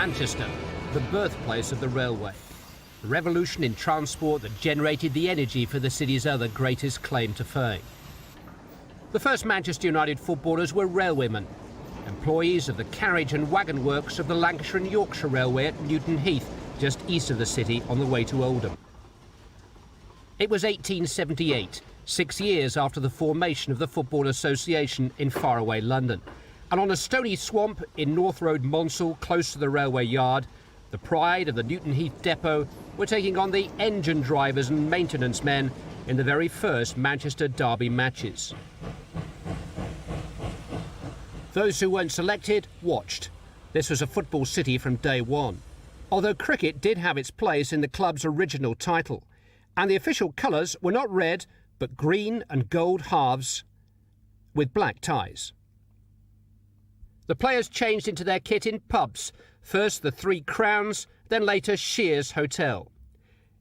Manchester, the birthplace of the railway. The revolution in transport that generated the energy for the city's other greatest claim to fame. The first Manchester United footballers were railwaymen, employees of the carriage and wagon works of the Lancashire and Yorkshire Railway at Newton Heath, just east of the city on the way to Oldham. It was 1878, 6 years after the formation of the Football Association in faraway London. And on a stony swamp in North Road, Monsell, close to the railway yard, the pride of the Newton Heath depot were taking on the engine drivers and maintenance men in the very first Manchester Derby matches. Those who weren't selected watched. This was a football city from day one. Although cricket did have its place in the club's original title, and the official colours were not red but green and gold halves with black ties. The players changed into their kit in pubs, first the Three Crowns, then later Shears Hotel.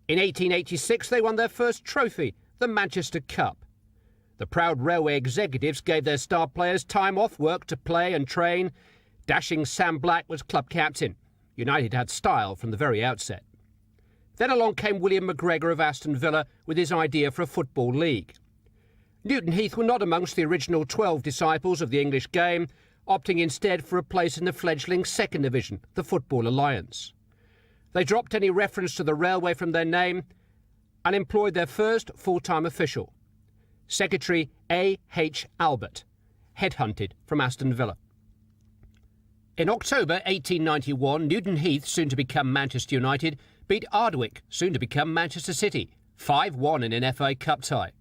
In 1886 they won their first trophy, the Manchester Cup. The proud railway executives gave their star players time off work to play and train. Dashing Sam Black was club captain. United had style from the very outset. Then along came William McGregor of Aston Villa with his idea for a football league. Newton Heath were not amongst the original 12 disciples of the English game, opting instead for a place in the fledgling second division, the Football Alliance. They dropped any reference to the railway from their name and employed their first full-time official, Secretary A.H. Albert, headhunted from Aston Villa. In October 1891, Newton Heath, soon to become Manchester United, beat Ardwick, soon to become Manchester City, 5-1 in an FA Cup tie.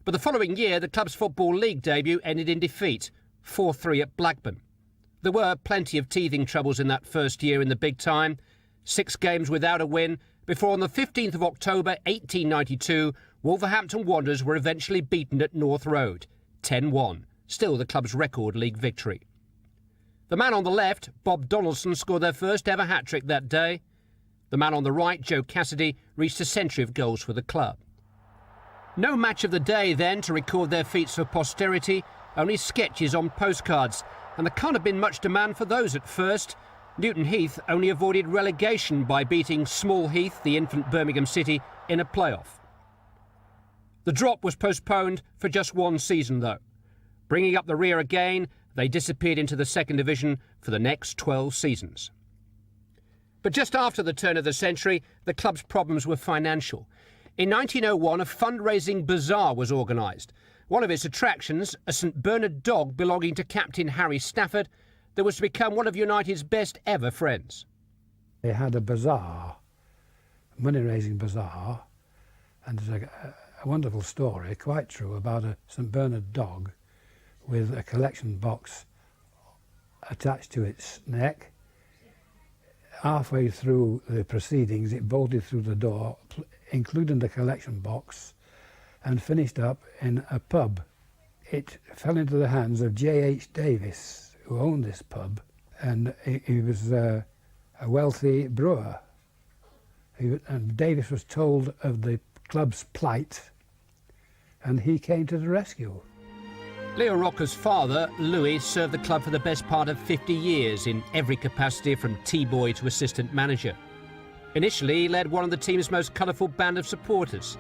But the following year, the club's Football League debut ended in defeat, 4-3 at Blackburn. There were plenty of teething troubles in that first year in the big time, 6 games without a win, before on the 15th of October 1892, Wolverhampton Wanderers were eventually beaten at North Road, 10-1, still the club's record league victory. The man on the left, Bob Donaldson, scored their first ever hat-trick that day. The man on the right, Joe Cassidy, reached a century of goals for the club. No match of the day then to record their feats for posterity, only sketches on postcards, and there can't have been much demand for those at first. Newton Heath only avoided relegation by beating Small Heath, the infant Birmingham City, in a playoff. The drop was postponed for just one season though. Bringing up the rear again, they disappeared into the second division for the next 12 seasons. But just after the turn of the century, the club's problems were financial. In 1901, a fundraising bazaar was organised. One of its attractions, a St Bernard dog belonging to Captain Harry Stafford, that was to become one of United's best ever friends. They had a bazaar, a money-raising bazaar, and there's a wonderful story, quite true, about a St Bernard dog with a collection box attached to its neck. Halfway through the proceedings, it bolted through the door, including the collection box, and finished up in a pub. It fell into the hands of J.H. Davis, who owned this pub, and he was a wealthy brewer. And Davis was told of the club's plight, and he came to the rescue. Leo Rocca's father, Louis, served the club for the best part of 50 years in every capacity from tea-boy to assistant manager. Initially, he led one of the team's most colourful band of supporters.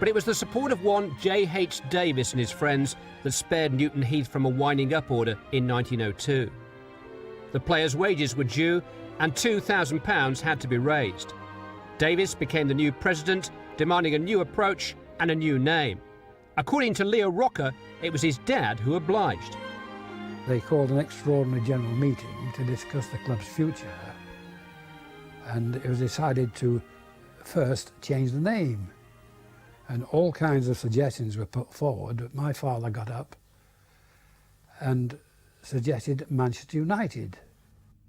But it was the support of one J.H. Davis and his friends that spared Newton Heath from a winding-up order in 1902. The players' wages were due and £2,000 had to be raised. Davis became the new president, demanding a new approach and a new name. According to Leo Rocca, it was his dad who obliged. They called an extraordinary general meeting to discuss the club's future, and it was decided to first change the name. And all kinds of suggestions were put forward, but my father got up and suggested Manchester United.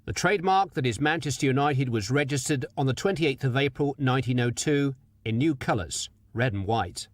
The trademark that is Manchester United was registered on the 28th of April 1902 in new colours, red and white.